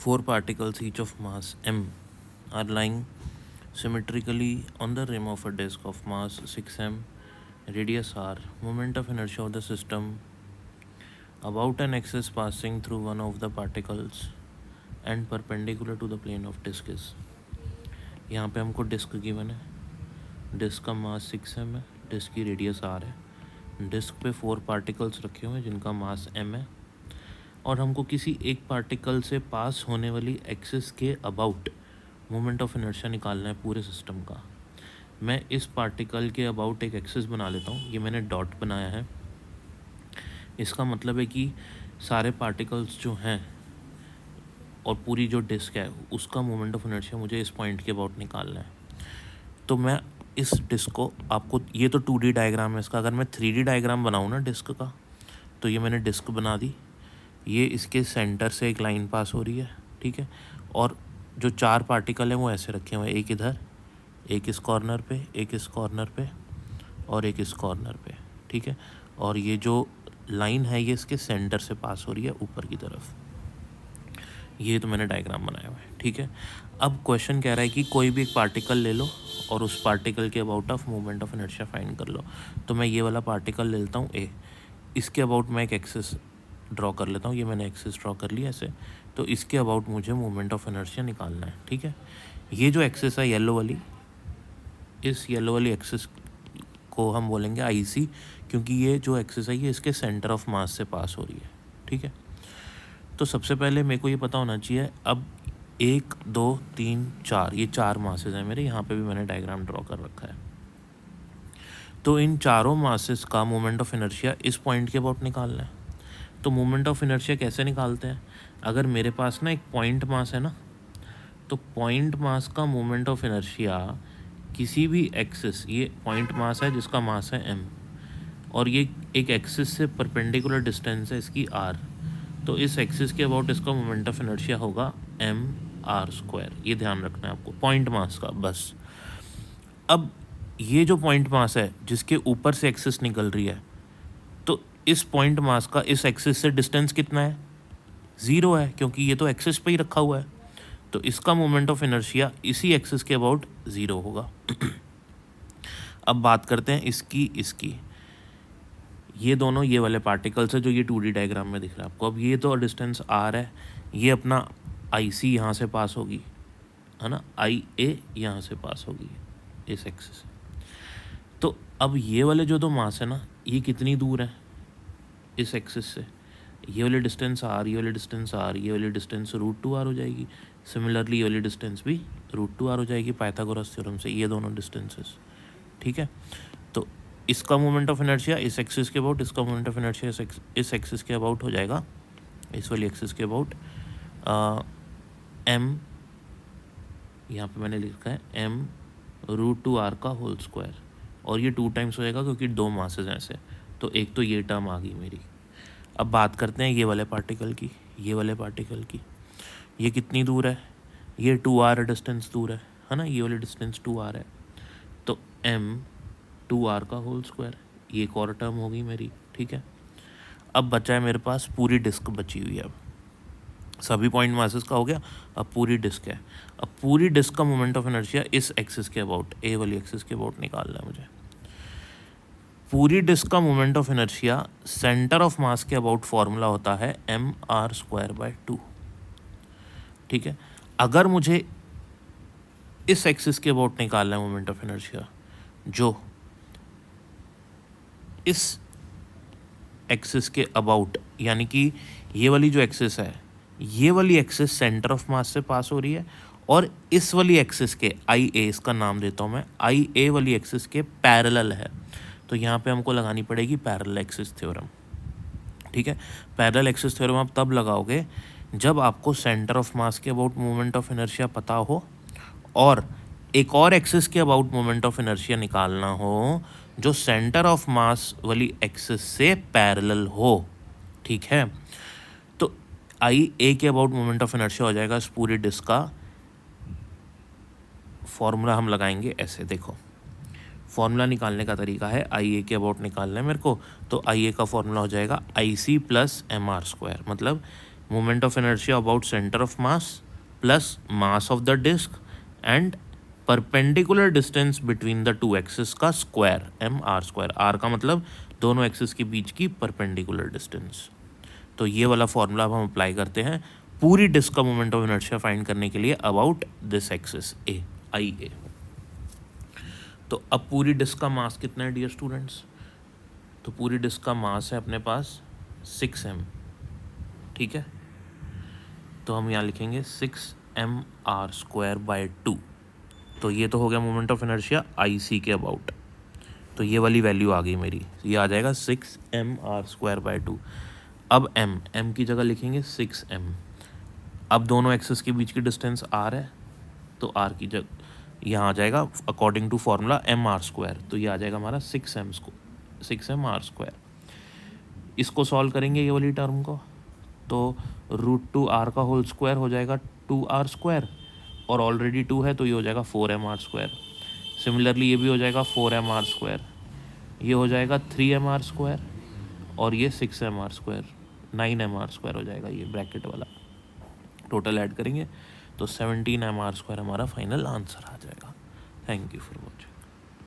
Four particles each of mass m are lying symmetrically on the rim of a disk of mass 6m, radius r. Moment of inertia of the system about an axis passing through one of the particles and perpendicular to the plane of disk is. यहाँ पे हमको disc given है, disc का मास 6m है, disc की radius r है, disc पे 4 particles रखे हुए हैं जिनका मास m है और हमको किसी एक पार्टिकल से पास होने वाली एक्सिस के अबाउट मोमेंट ऑफ इनर्शिया निकालना है पूरे सिस्टम का। मैं इस पार्टिकल के अबाउट एक एक्सिस बना लेता हूँ, ये मैंने डॉट बनाया है। इसका मतलब है कि सारे पार्टिकल्स जो हैं और पूरी जो डिस्क है उसका मोमेंट ऑफ इनर्शिया मुझे इस पॉइंट के अबाउट निकालना है। तो मैं इस डिस्क को आपको, ये तो 2D डायग्राम है इसका, अगर मैं 3D डायग्राम बनाऊँ ना डिस्क का, तो ये मैंने डिस्क बना दी, ये इसके सेंटर से एक लाइन पास हो रही है, ठीक है, और जो 4 पार्टिकल हैं वो ऐसे रखे हुए हैं, एक इधर, एक इस कॉर्नर पे, एक इस कॉर्नर पे और एक इस कॉर्नर पे, ठीक है, और ये जो लाइन है ये इसके सेंटर से पास हो रही है ऊपर की तरफ। ये तो मैंने डायग्राम बनाया हुआ है, ठीक है। अब क्वेश्चन कह रहा है कि कोई भी एक पार्टिकल ले लो और उस पार्टिकल के about of moment of inertia find कर लो। तो मैं ये वाला पार्टिकल ले लेता हूँ ए, इसके अबाउट मैं एक एक्सिस ड्रॉ कर लेता हूँ, ये मैंने एक्सिस ड्रॉ कर लिया ऐसे। तो इसके अबाउट मुझे मोमेंट ऑफ इनर्शिया निकालना है, ठीक है। ये जो एक्सिस है येलो वाली, इस येलो वाली एक्सिस को हम बोलेंगे IC, क्योंकि ये जो एक्सिस है ये इसके सेंटर ऑफ मास से पास हो रही है, ठीक है। तो सबसे पहले मेरे को ये पता होना चाहिए, अब 1 2 3 4 ये 4 मासेस हैं मेरे, यहाँ पे भी मैंने डायग्राम ड्रॉ कर रखा है। तो इन चारों मासेस का मोमेंट ऑफ इनर्शिया इस पॉइंट के अबाउट निकालना है। तो मोमेंट ऑफ इनर्शिया कैसे निकालते हैं? अगर मेरे पास ना एक पॉइंट मास है ना, तो पॉइंट मास का मोमेंट ऑफ इनर्शिया किसी भी एक्सिस, ये पॉइंट मास है जिसका मास है m और ये एक एक्सिस से परपेंडिकुलर डिस्टेंस है इसकी r, तो इस एक्सिस के अबाउट इसका मोमेंट ऑफ इनर्शिया होगा mr²। ये ध्यान रखना है आपको, पॉइंट मास का बस। अब ये जो पॉइंट मास है जिसके ऊपर से एक्सिस निकल रही है, तो इस पॉइंट मास का इस एक्सिस से डिस्टेंस कितना है? 0 है, क्योंकि ये तो एक्सिस पे ही रखा हुआ है। तो इसका मोमेंट ऑफ इनर्शिया इसी एक्सिस के अबाउट 0 होगा। अब बात करते हैं इसकी। ये दोनों ये वाले पार्टिकल्स है जो ये 2D डायग्राम में दिख रहा है आपको। अब ये तो डिस्टेंस r है, ये अपना IC यहाँ से पास होगी, है ना, IA यहाँ से पास होगी इस एक्सिस। तो अब ये वाले जो दो मास है ना, ये कितनी दूर है इस एक्सिस से? ये वाली डिस्टेंस r, ये वाली डिस्टेंस r, ये वाली डिस्टेंस √2r हो जाएगी। सिमिलरली ये वाली डिस्टेंस भी √2r हो जाएगी पाइथागोरस थ्योरम से, ये दोनों डिस्टेंसेस, ठीक है। तो इसका मोमेंट ऑफ इनर्शिया इस एक्सिस के अबाउट, इसका मोमेंट ऑफ इनर्शिया इस एक्सिस के अबाउट हो जाएगा, इस वाली एक्सिस के अबाउट m, यहाँ पे मैंने लिखा है m √2r का होल स्क्वायर, और ये 2 टाइम्स हो जाएगा क्योंकि 2 मासेस हैं ऐसे। तो एक तो ये टर्म आ गई मेरी। अब बात करते हैं ये वाले पार्टिकल की, ये वाले पार्टिकल की। ये कितनी दूर है? ये 2r डिस्टेंस दूर है ना, ये वाली डिस्टेंस 2r है। तो m 2r का होल स्क्वायर, ये एक और टर्म होगी मेरी, ठीक है। अब बचा है मेरे पास पूरी डिस्क बची हुई है। अब सभी पॉइंट मासेस का हो गया, अब पूरी डिस्क है। अब पूरी डिस्क का मोमेंट ऑफ इनर्शिया इस एक्सिस के अबाउट, ए वाली एक्सिस के अबाउट निकालना है मुझे। पूरी डिस्क का moment of inertia centre of मास के अबाउट फॉर्मूला होता है mr²/2, ठीक है। अगर मुझे इस एक्सिस के अबाउट निकालना है मोमेंट ऑफ इनर्शिया, जो इस एक्सिस के अबाउट, यानी कि ये वाली जो एक्सिस है, ये वाली एक्सिस सेंटर ऑफ मास से पास हो रही है और इस वाली एक्सिस के IA, इसका नाम देता हूँ मैं, IA वाली एक्सिस के पैरेलल है। तो यहाँ पे हमको लगानी पड़ेगी पैरेलल एक्सिस थ्योरम, ठीक है। पैरेलल एक्सिस थ्योरम आप तब लगाओगे जब आपको सेंटर ऑफ मास के अबाउट मोमेंट ऑफ इनर्शिया पता हो और एक और एक्सिस के अबाउट मोमेंट ऑफ इनर्शिया निकालना हो जो सेंटर ऑफ मास वाली एक्सिस से पैरेलल हो, ठीक है। तो IA के अबाउट मोमेंट ऑफ इनर्शिया हो जाएगा इस पूरी डिस्क का। फॉर्मूला हम लगाएंगे ऐसे, देखो फॉर्मूला निकालने का तरीका है, IA के अबाउट निकालना है मेरे को, तो IA का फॉर्मूला हो जाएगा IC + mr², मतलब moment of inertia about centre of mass plus mass of the disc and perpendicular distance between the two axis का square M R square. R का मतलब दोनों एक्सिस के बीच की परपेंडिकुलर डिस्टेंस। तो ये वाला फॉर्मूला अब हम अप्लाई करते हैं पूरी डिस्क का मोमेंट ऑफ इनर्शिया फाइंड करने के लिए अबाउट दिस एक्सिस ए आई ए। तो अब पूरी डिस्क का मास कितना है डियर स्टूडेंट्स? तो पूरी डिस्क का मास है अपने पास 6m, ठीक है। तो हम यहाँ लिखेंगे 6mr²/2। तो ये तो हो गया मोमेंट ऑफ इनर्शिया आई सी के अबाउट। तो ये वाली वैल्यू आ गई मेरी, ये आ जाएगा 6mr²/2। अब m की जगह लिखेंगे 6m। अब दोनों एक्सिस के बीच की डिस्टेंस r है, तो r की जगह यहाँ आ जाएगा अकॉर्डिंग टू फार्मूला mr²। तो ये आ जाएगा हमारा 6mr²। इसको सॉल्व करेंगे ये वाली टर्म को, तो √2r का होल स्क्वायर हो जाएगा 2r², और ऑलरेडी 2 है तो ये हो जाएगा 4mr²। सिमिलरली ये भी हो जाएगा 4mr², ये हो जाएगा 3mr², और ये 6mr², 9mr² हो जाएगा ये ब्रैकेट वाला। टोटल ऐड करेंगे तो 17mr² हमारा फाइनल आंसर आ जाएगा। Thank you for watching.